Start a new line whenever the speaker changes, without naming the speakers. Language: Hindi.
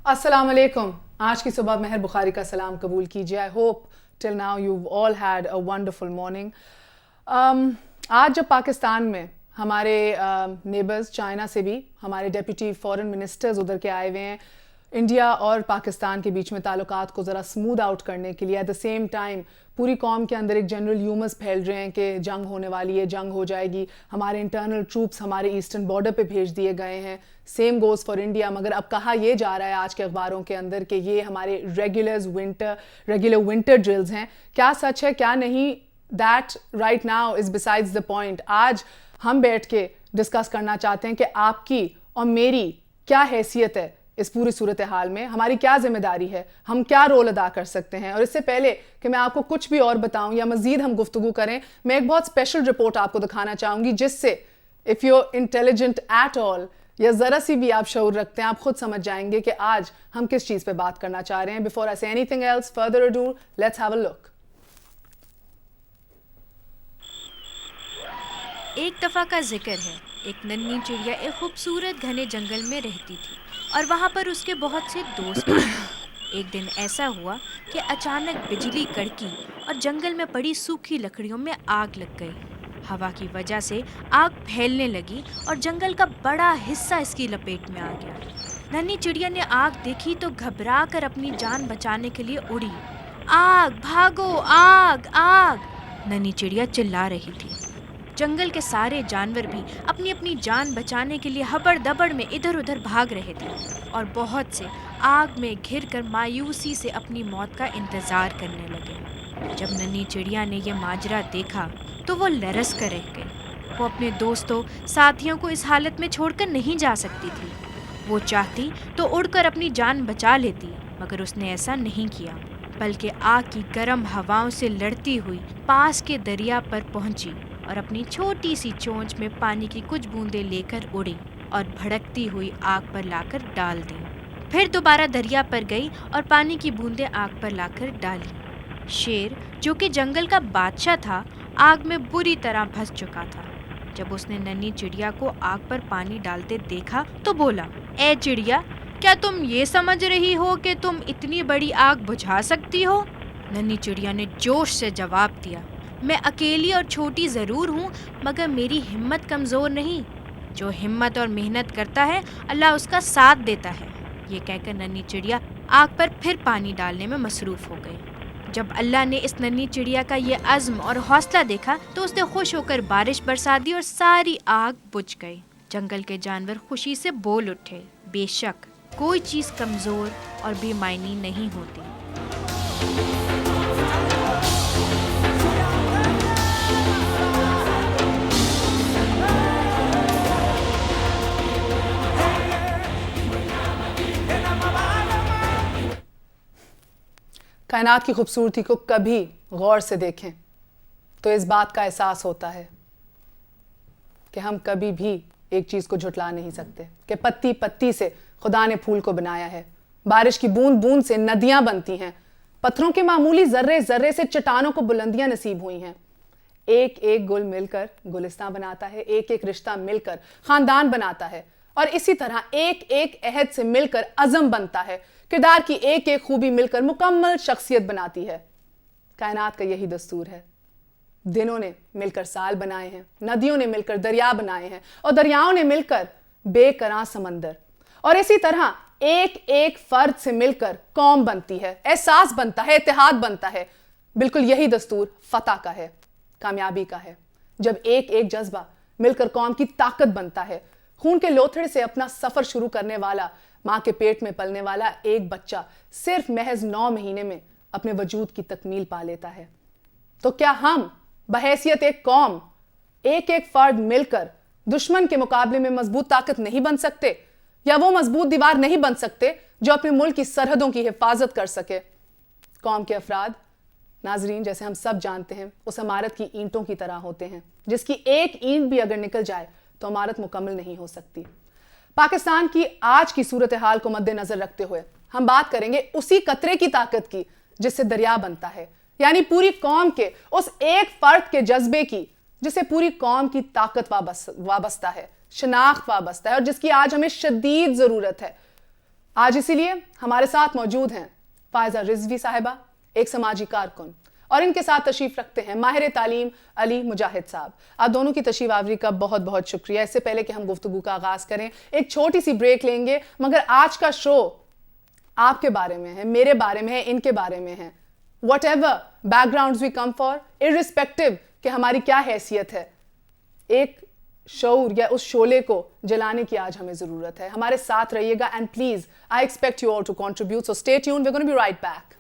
अस्सलाम वालेकुम। आज की सुबह महर बुखारी का सलाम कबूल कीजिए। I hope till now you all had a wonderful morning. आज जब पाकिस्तान में हमारे नेबर्स चाइना से भी हमारे डेप्यूटी फॉरेन मिनिस्टर्स उधर के आए हुए हैं, इंडिया और पाकिस्तान के बीच में ताल्लुकात को ज़रा स्मूद आउट करने के लिए, एट द सेम टाइम पूरी कौम के अंदर एक जनरल ह्यूमस फैल रहे हैं कि जंग होने वाली है, जंग हो जाएगी, हमारे इंटरनल ट्रूप्स हमारे ईस्टर्न बॉर्डर पे भेज दिए गए हैं। Same goes for India. मगर अब कहा यह जा रहा है आज के अखबारों के अंदर कि ये हमारे रेगुलर विंटर ड्रिल्स हैं। क्या सच है क्या नहीं, that right now is besides the point. आज हम बैठ के डिस्कस करना चाहते हैं कि आपकी और मेरी क्या हैसियत है इस पूरी सूरत हाल में, हमारी क्या जिम्मेदारी है, हम क्या रोल अदा कर सकते हैं। और इससे पहले कि मैं आपको कुछ भी और बताऊं या मजीद हम गुफ्तगू करें, मैं एक बहुत स्पेशल रिपोर्ट आपको दिखाना चाहूंगी जिससे if you intelligent at all या ज़रा सी भी आप शऊर रखते हैं, आप खुद समझ जाएंगे कि आज हम किस चीज़ पे बात करना चाह रहे हैं। Before I say anything else further ado, let's have a look.
एक दफ़ा का जिक्र है, एक नन्ही चिड़िया एक खूबसूरत घने जंगल में रहती थी और वहाँ पर उसके बहुत से दोस्त थे। एक दिन ऐसा हुआ कि अचानक बिजली कड़की और जंगल में पड़ी सूखी लकड़ियों में आग लग गई। हवा की वजह से आग फैलने लगी और जंगल का बड़ा हिस्सा इसकी लपेट में आ गया। नन्ही चिड़िया ने आग देखी तो घबरा कर अपनी जान बचाने के लिए उड़ी। आग भागो, आग आग, नन्ही चिड़िया चिल्ला रही थी। जंगल के सारे जानवर भी अपनी अपनी जान बचाने के लिए हबड़ दबड़ में इधर उधर भाग रहे थे और बहुत से आग में घिरकर मायूसी से अपनी मौत का इंतजार करने लगे। जब नन्ही चिड़िया ने यह माजरा देखा तो वो लरस कर रह गई। वो अपने दोस्तों साथियों को इस हालत में छोड़कर नहीं जा सकती थी। वो चाहती तो उड़कर अपनी जान बचा लेती, मगर उसने ऐसा नहीं किया, बल्कि आग की गर्म हवाओं से लड़ती हुई पास के दरिया पर पहुंची और अपनी छोटी सी चोंच में पानी की कुछ बूंदें लेकर उड़ी और भड़कती हुई आग पर लाकर डाल दी। फिर दोबारा दरिया पर गई और पानी की बूंदें आग पर लाकर डाली। शेर, जो कि जंगल का बादशाह था, आग में बुरी तरह फंस चुका था। जब उसने नन्ही चिड़िया को आग पर पानी डालते देखा तो बोला, ए चिड़िया, क्या तुम ये समझ रही हो कि तुम इतनी बड़ी आग बुझा सकती हो? नन्ही चिड़िया ने जोश से जवाब दिया, मैं अकेली और छोटी ज़रूर हूँ, मगर मेरी हिम्मत कमज़ोर नहीं। जो हिम्मत और मेहनत करता है, अल्लाह उसका साथ देता है। ये कहकर नन्ही चिड़िया आग पर फिर पानी डालने में मसरूफ़ हो गई। जब अल्लाह ने इस नन्ही चिड़िया का ये अज़्म और हौसला देखा तो उसने खुश होकर बारिश बरसा दी और सारी आग बुझ गई। जंगल के जानवर खुशी से बोल उठे, बेशक कोई चीज़ कमज़ोर और बेमायनी नहीं होती।
कायनात की खूबसूरती को कभी गौर से देखें तो इस बात का एहसास होता है कि हम कभी भी एक चीज़ को झुटला नहीं सकते कि पत्ती पत्ती से खुदा ने फूल को बनाया है, बारिश की बूंद बूंद से नदियां बनती हैं, पत्थरों के मामूली जर्रे जर्रे से चट्टानों को बुलंदियां नसीब हुई हैं। एक एक गुल मिलकर गुलिस्तां बनाता है, एक एक रिश्ता मिलकर खानदान बनाता है और इसी तरह एक एक अहद से मिलकर अज़म बनता है। किरदार की एक एक खूबी मिलकर मुकम्मल शख्सियत बनाती है। कायनात का यही दस्तूर है। दिनों ने मिलकर साल बनाए हैं, नदियों ने मिलकर दरिया बनाए हैं और दरियाओं ने मिलकर बेकरां समंदर। और इसी तरह एक एक फर्द से मिलकर कौम बनती है, एहसास बनता है, इत्तेहाद बनता है। बिल्कुल यही दस्तूर फतह का है, कामयाबी का है। जब एक एक जज्बा मिलकर कौम की ताकत बनता है। खून के लोथड़े से अपना सफर शुरू करने वाला, माँ के पेट में पलने वाला एक बच्चा सिर्फ महज 9 महीने में अपने वजूद की तकमील पा लेता है। तो क्या हम बहैसियत एक कौम, एक एक फर्द मिलकर दुश्मन के मुकाबले में मजबूत ताकत नहीं बन सकते, या वो मजबूत दीवार नहीं बन सकते जो अपने मुल्क की सरहदों की हिफाजत कर सके? कौम के अफराद, नाजरीन, जैसे हम सब जानते हैं, उस इमारत की ईंटों की तरह होते हैं जिसकी एक ईंट भी अगर निकल जाए तो इमारत मुकम्मल नहीं हो सकती। पाकिस्तान की आज की सूरत हाल को मद्देनजर रखते हुए हम बात करेंगे उसी कतरे की ताकत की जिससे दरिया बनता है, यानी पूरी कौम के उस एक फर्द के जज्बे की जिसे पूरी कौम की ताकत वाबस्ता है, शनाख्त वाबस्ता है और जिसकी आज हमें शदीद जरूरत है। आज इसीलिए हमारे साथ मौजूद हैं फायजा रिजवी साहिबा, एक समाजी कारकुन, और इनके साथ तशरीफ रखते हैं माहिर तालीम अली मुजाहिद साहब। आप दोनों की तशरीफ आवरी का बहुत बहुत शुक्रिया। इससे पहले कि हम गुफ्तगू का आगाज करें, एक छोटी सी ब्रेक लेंगे, मगर आज का शो आपके बारे में है, मेरे बारे में है, इनके बारे में है। Whatever background we come for, irrespective कि हमारी क्या हैसियत है, एक शऊर या उस शोले को जलाने की आज हमें जरूरत है। हमारे साथ रहिएगा and please I expect you all to contribute, so stay tuned, we are gonna be right back.